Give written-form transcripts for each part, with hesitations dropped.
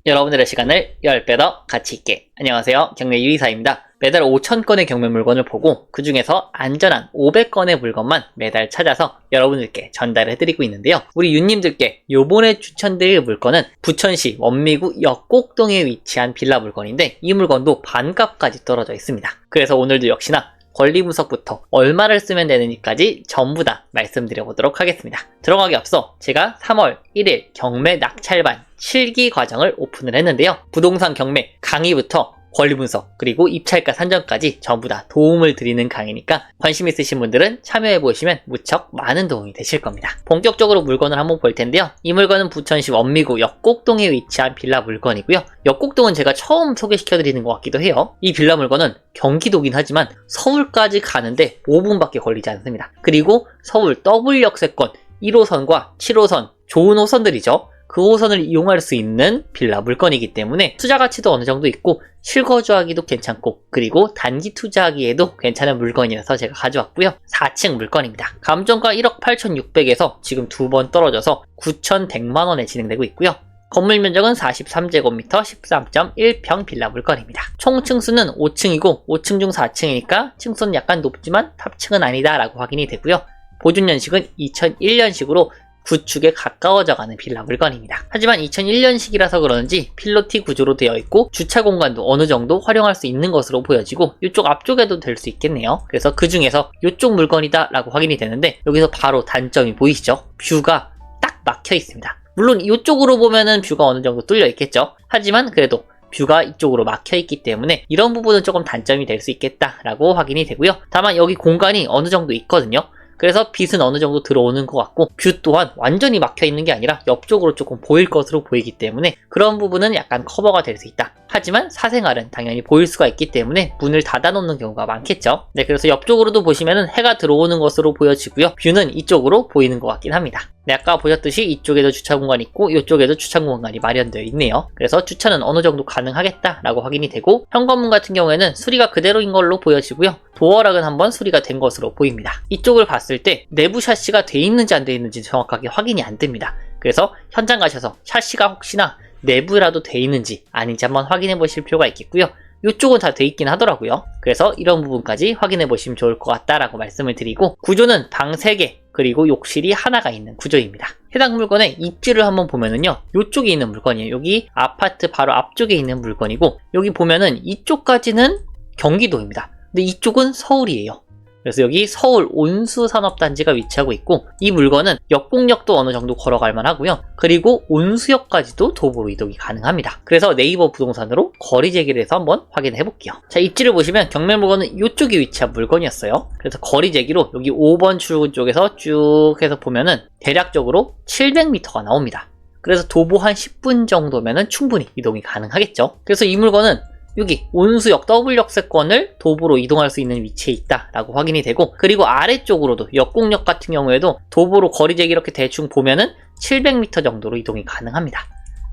여러분들의 시간을 10배 더 가치 있게. 안녕하세요. 경매 유이사입니다. 매달 5,000건의 경매 물건을 보고 그 중에서 안전한 500건의 물건만 매달 찾아서 여러분들께 전달을 해드리고 있는데요. 우리 유님들께 요번에 추천드릴 물건은 부천시 원미구 역곡동에 위치한 빌라 물건인데 이 물건도 반값까지 떨어져 있습니다. 그래서 오늘도 역시나 권리 분석부터 얼마를 쓰면 되는지까지 전부 다 말씀드려보도록 하겠습니다. 들어가기 앞서 제가 3월 1일 경매 낙찰반 7기 과정을 오픈을 했는데요. 부동산 경매 강의부터 권리 분석 그리고 입찰가 산정까지 전부 다 도움을 드리는 강의니까 관심 있으신 분들은 참여해보시면 무척 많은 도움이 되실 겁니다. 본격적으로 물건을 한번 볼 텐데요. 이 물건은 부천시 원미구 역곡동에 위치한 빌라 물건이고요. 역곡동은 제가 처음 소개시켜드리는 것 같기도 해요. 이 빌라 물건은 경기도긴 하지만 서울까지 가는데 5분밖에 걸리지 않습니다. 그리고 서울 W역세권 1호선과 7호선 좋은 호선들이죠. 그 호선을 이용할 수 있는 빌라 물건이기 때문에 투자 가치도 어느 정도 있고 실거주하기도 괜찮고 그리고 단기 투자하기에도 괜찮은 물건이어서 제가 가져왔고요. 4층 물건입니다. 감정가 1억 8,600에서 지금 2번 떨어져서 9,100만원에 진행되고 있고요. 건물 면적은 43제곱미터 13.1평 빌라 물건입니다. 총 층수는 5층이고 5층 중 4층이니까 층수는 약간 높지만 탑층은 아니다 라고 확인이 되고요. 보존 연식은 2001년식으로 구축에 가까워져가는 빌라 물건입니다. 하지만 2001년식이라서 그런지 필로티 구조로 되어 있고 주차 공간도 어느 정도 활용할 수 있는 것으로 보여지고 이쪽 앞쪽에도 될 수 있겠네요. 그래서 그 중에서 이쪽 물건이다 라고 확인이 되는데 여기서 바로 단점이 보이시죠? 뷰가 딱 막혀 있습니다. 물론 이쪽으로 보면은 뷰가 어느 정도 뚫려 있겠죠. 하지만 그래도 뷰가 이쪽으로 막혀 있기 때문에 이런 부분은 조금 단점이 될 수 있겠다 라고 확인이 되고요. 다만 여기 공간이 어느 정도 있거든요. 그래서 빛은 어느 정도 들어오는 것 같고 뷰 또한 완전히 막혀 있는 게 아니라 옆쪽으로 조금 보일 것으로 보이기 때문에 그런 부분은 약간 커버가 될 수 있다. 하지만 사생활은 당연히 보일 수가 있기 때문에 문을 닫아 놓는 경우가 많겠죠. 네, 그래서 옆쪽으로도 보시면은 해가 들어오는 것으로 보여지고요. 뷰는 이쪽으로 보이는 것 같긴 합니다. 네, 아까 보셨듯이 이쪽에도 주차 공간이 있고 이쪽에도 주차 공간이 마련되어 있네요. 그래서 주차는 어느 정도 가능하겠다라고 확인이 되고 현관문 같은 경우에는 수리가 그대로인 걸로 보여지고요. 도어락은 한번 수리가 된 것으로 보입니다. 이쪽을 봤을 때 내부 샤시가 돼 있는지 안 돼 있는지 정확하게 확인이 안 됩니다. 그래서 현장 가셔서 샤시가 혹시나 내부라도 돼 있는지 아닌지 한번 확인해 보실 필요가 있겠고요. 이쪽은 다 돼 있긴 하더라고요. 그래서 이런 부분까지 확인해 보시면 좋을 것 같다라고 말씀을 드리고 구조는 방 3개 그리고 욕실이 하나가 있는 구조입니다. 해당 물건의 입지를 한번 보면은요. 이쪽에 있는 물건이에요. 여기 아파트 바로 앞쪽에 있는 물건이고 여기 보면은 이쪽까지는 경기도입니다. 근데 이쪽은 서울이에요. 그래서 여기 서울 온수산업단지가 위치하고 있고 이 물건은 역곡역도 어느 정도 걸어갈 만하고요. 그리고 온수역까지도 도보로 이동이 가능합니다. 그래서 네이버 부동산으로 거리 재기를 해서 한번 확인해 볼게요. 자, 입지를 보시면 경매 물건은 이쪽에 위치한 물건이었어요. 그래서 거리 재기로 여기 5번 출구 쪽에서 쭉 해서 보면은 대략적으로 700m가 나옵니다. 그래서 도보 한 10분 정도면은 충분히 이동이 가능하겠죠. 그래서 이 물건은 여기 온수역 W역세권을 도보로 이동할 수 있는 위치에 있다라고 확인이 되고 그리고 아래쪽으로도 역곡역 같은 경우에도 도보로 거리 재기 이렇게 대충 보면은 700m 정도로 이동이 가능합니다.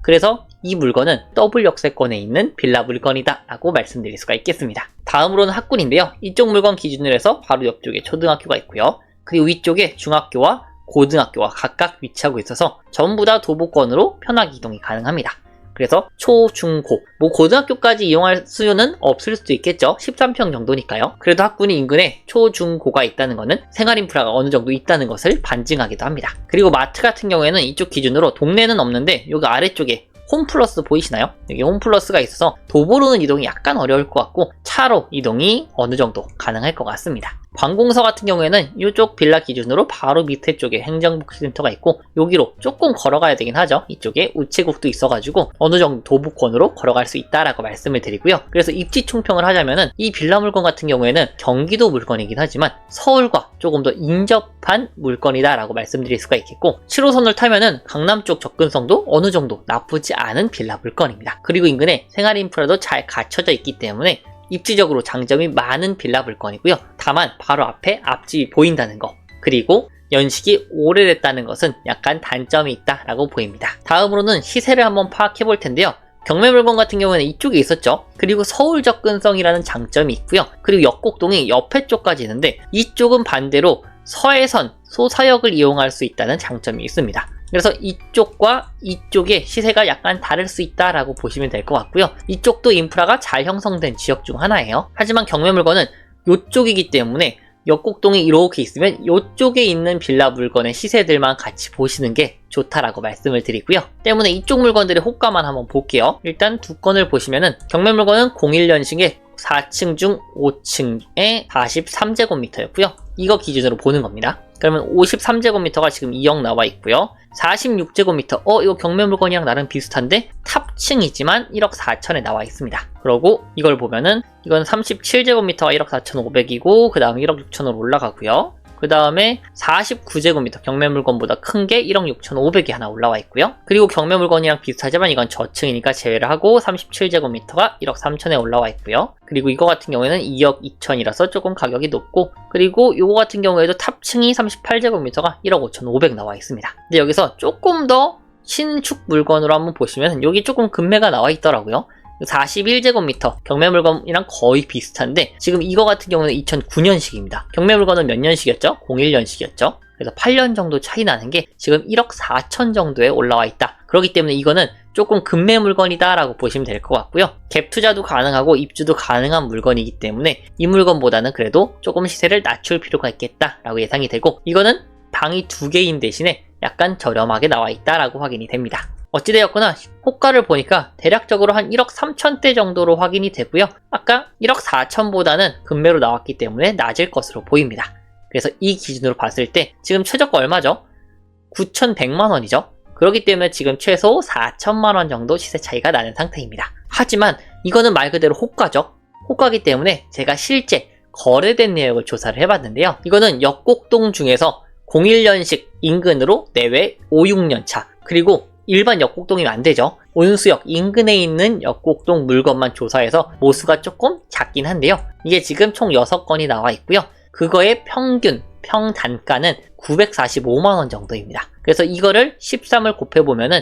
그래서 이 물건은 W역세권에 있는 빌라 물건이다 라고 말씀드릴 수가 있겠습니다. 다음으로는 학군인데요. 이쪽 물건 기준으로 해서 바로 옆쪽에 초등학교가 있고요. 그리고 위쪽에 중학교와 고등학교가 각각 위치하고 있어서 전부 다 도보권으로 편하게 이동이 가능합니다. 그래서 초, 중, 고 고등학교까지 이용할 수요는 없을 수도 있겠죠. 13평 정도니까요. 그래도 학군이 인근에 초, 중, 고가 있다는 것은 생활 인프라가 어느 정도 있다는 것을 반증하기도 합니다. 그리고 마트 같은 경우에는 이쪽 기준으로 동네는 없는데 여기 아래쪽에 홈플러스 보이시나요? 여기 홈플러스가 있어서 도보로는 이동이 약간 어려울 것 같고 차로 이동이 어느 정도 가능할 것 같습니다. 관공서 같은 경우에는 이쪽 빌라 기준으로 바로 밑에 쪽에 행정복지센터가 있고 여기로 조금 걸어가야 되긴 하죠. 이쪽에 우체국도 있어가지고 어느 정도 도보권으로 걸어갈 수 있다라고 말씀을 드리고요. 그래서 입지 총평을 하자면은 이 빌라 물건 같은 경우에는 경기도 물건이긴 하지만 서울과 조금 더 인접한 물건이다라고 말씀드릴 수가 있겠고 7호선을 타면은 강남 쪽 접근성도 어느 정도 나쁘지 않은 빌라 물건입니다. 그리고 인근에 생활 인프라도 잘 갖춰져 있기 때문에 입지적으로 장점이 많은 빌라 물건이고요. 다만 바로 앞에 앞집이 보인다는 거 그리고 연식이 오래됐다는 것은 약간 단점이 있다라고 보입니다. 다음으로는 시세를 한번 파악해 볼 텐데요. 경매 물건 같은 경우는 이쪽에 있었죠. 그리고 서울 접근성이라는 장점이 있고요. 그리고 역곡동이 옆에 쪽까지 있는데 이쪽은 반대로 서해선 소사역을 이용할 수 있다는 장점이 있습니다. 그래서 이쪽과 이쪽의 시세가 약간 다를 수 있다라고 보시면 될 것 같고요. 이쪽도 인프라가 잘 형성된 지역 중 하나예요. 하지만 경매 물건은 이쪽이기 때문에 역곡동이 이렇게 있으면 이쪽에 있는 빌라 물건의 시세들만 같이 보시는 게 좋다라고 말씀을 드리고요. 때문에 이쪽 물건들의 호가만 한번 볼게요. 일단 두 건을 보시면은 경매 물건은 01년식에 4층 중 5층에 43제곱미터였고요. 이거 기준으로 보는 겁니다. 그러면 53제곱미터가 지금 2억 나와 있고요. 46제곱미터, 이거 경매 물건이랑 나름 비슷한데 탑층이지만 1억 4천에 나와 있습니다. 그러고 이걸 보면은 이건 37제곱미터가 1억 4,500이고 그 다음에 1억 6천으로 올라가고요. 그 다음에 49제곱미터 경매 물건보다 큰 게 1억 6,500이 하나 올라와 있고요. 그리고 경매 물건이랑 비슷하지만 이건 저층이니까 제외를 하고 37제곱미터가 1억 3천에 올라와 있고요. 그리고 이거 같은 경우에는 2억 2천이라서 조금 가격이 높고, 그리고 이거 같은 경우에도 탑층이 38제곱미터가 1억 5,500 나와 있습니다. 근데 여기서 조금 더 신축 물건으로 한번 보시면 여기 조금 금매가 나와 있더라고요. 41제곱미터 경매 물건이랑 거의 비슷한데 지금 이거 같은 경우는 2009년식입니다. 경매 물건은 몇 년식이었죠? 01년식이었죠. 그래서 8년 정도 차이 나는 게 지금 1억 4천 정도에 올라와 있다. 그렇기 때문에 이거는 조금 금매 물건이다 라고 보시면 될 것 같고요. 갭 투자도 가능하고 입주도 가능한 물건이기 때문에 이 물건보다는 그래도 조금 시세를 낮출 필요가 있겠다 라고 예상이 되고, 이거는 방이 2개인 대신에 약간 저렴하게 나와 있다 라고 확인이 됩니다. 어찌되었거나 호가를 보니까 대략적으로 한 1억 3천대 정도로 확인이 되고요. 아까 1억 4천보다는 금매로 나왔기 때문에 낮을 것으로 보입니다. 그래서 이 기준으로 봤을 때 지금 최저가 얼마죠? 9,100만원이죠. 그렇기 때문에 지금 최소 4천만원 정도 시세 차이가 나는 상태입니다. 하지만 이거는 말 그대로 호가죠. 호가기 때문에 제가 실제 거래된 내역을 조사를 해봤는데요. 이거는 역곡동 중에서 01년식 인근으로 내외 5, 6년차, 그리고 일반 역곡동이면 안 되죠. 온수역 인근에 있는 역곡동 물건만 조사해서 모수가 조금 작긴 한데요. 이게 지금 총 6건이 나와 있고요. 그거의 평단가는 945만원 정도입니다. 그래서 이거를 13을 곱해보면은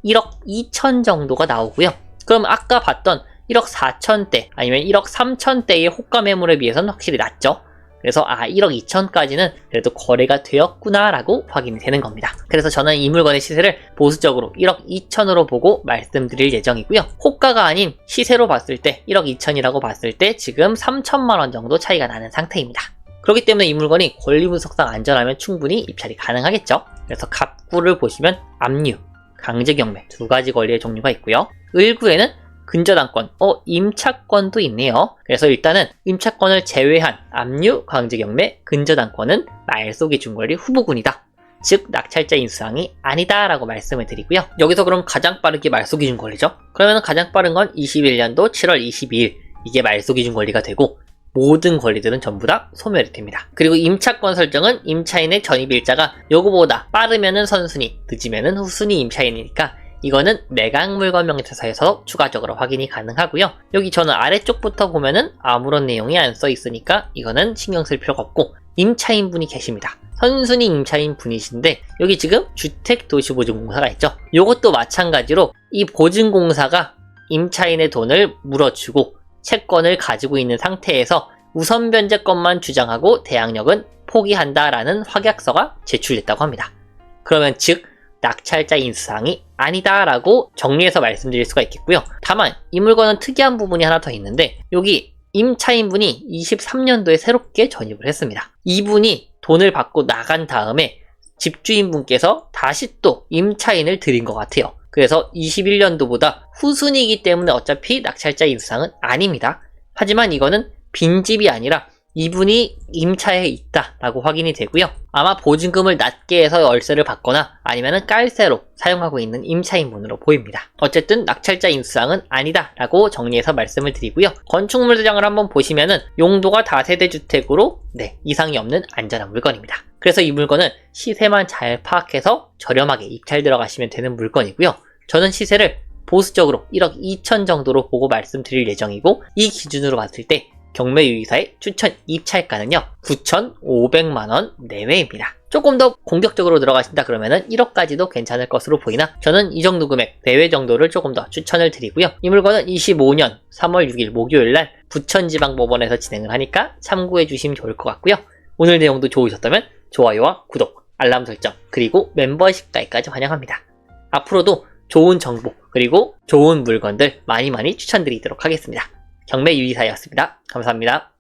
1억 2천 정도가 나오고요. 그럼 아까 봤던 1억 4천대 아니면 1억 3천대의 호가 매물에 비해서는 확실히 낮죠. 그래서 1억 2천까지는 그래도 거래가 되었구나 라고 확인이 되는 겁니다. 그래서 저는 이 물건의 시세를 보수적으로 1억 2천으로 보고 말씀드릴 예정이고요. 호가가 아닌 시세로 봤을 때 1억 2천이라고 봤을 때 지금 3천만원 정도 차이가 나는 상태입니다. 그렇기 때문에 이 물건이 권리 분석상 안전하면 충분히 입찰이 가능하겠죠. 그래서 갑구를 보시면 압류, 강제경매 두 가지 권리의 종류가 있고요. 을구에는 근저당권, 임차권도 있네요. 그래서 일단은 임차권을 제외한 압류, 강제경매, 근저당권은 말소기준권리 후보군이다. 즉 낙찰자 인수사항이 아니다 라고 말씀을 드리고요. 여기서 그럼 가장 빠르게 말소기준권리죠. 그러면 가장 빠른 건 21년도 7월 22일 이게 말소기준권리가 되고, 모든 권리들은 전부 다 소멸이 됩니다. 그리고 임차권 설정은 임차인의 전입일자가 요거보다 빠르면은 선순위, 늦으면은 후순위 임차인이니까 이거는 매각물건명세서에서 추가적으로 확인이 가능하고요. 여기 저는 아래쪽부터 보면은 아무런 내용이 안 써 있으니까 이거는 신경 쓸 필요가 없고, 임차인분이 계십니다. 선순위 임차인 분이신데 여기 지금 주택도시보증공사가 있죠. 요것도 마찬가지로 이 보증공사가 임차인의 돈을 물어주고 채권을 가지고 있는 상태에서 우선 변제권만 주장하고 대항력은 포기한다라는 확약서가 제출됐다고 합니다. 그러면 즉 낙찰자 인수사항이 아니다 라고 정리해서 말씀드릴 수가 있겠고요. 다만 이 물건은 특이한 부분이 하나 더 있는데, 여기 임차인분이 23년도에 새롭게 전입을 했습니다. 이분이 돈을 받고 나간 다음에 집주인분께서 다시 또 임차인을 들인 것 같아요. 그래서 21년도보다 후순위이기 때문에 어차피 낙찰자 인수사항은 아닙니다. 하지만 이거는 빈집이 아니라 이분이 임차에 있다라고 확인이 되고요. 아마 보증금을 낮게 해서 월세를 받거나 아니면 깔세로 사용하고 있는 임차인분으로 보입니다. 어쨌든 낙찰자 인수사항은 아니다라고 정리해서 말씀을 드리고요. 건축물 대장을 한번 보시면은 용도가 다세대주택으로 이상이 없는 안전한 물건입니다. 그래서 이 물건은 시세만 잘 파악해서 저렴하게 입찰 들어가시면 되는 물건이고요. 저는 시세를 보수적으로 1억 2천 정도로 보고 말씀드릴 예정이고, 이 기준으로 봤을 때 경매 유의사의 추천 입찰가는요 9,500만원 내외입니다. 조금 더 공격적으로 들어가신다 그러면은 1억까지도 괜찮을 것으로 보이나 저는 이 정도 금액 내외 정도를 조금 더 추천을 드리고요. 이 물건은 25년 3월 6일 목요일날 부천지방법원에서 진행을 하니까 참고해 주시면 좋을 것 같고요. 오늘 내용도 좋으셨다면 좋아요와 구독, 알람 설정, 그리고 멤버십 가입까지 환영합니다. 앞으로도 좋은 정보, 그리고 좋은 물건들 많이 추천드리도록 하겠습니다. 경매 유이사였습니다. 감사합니다.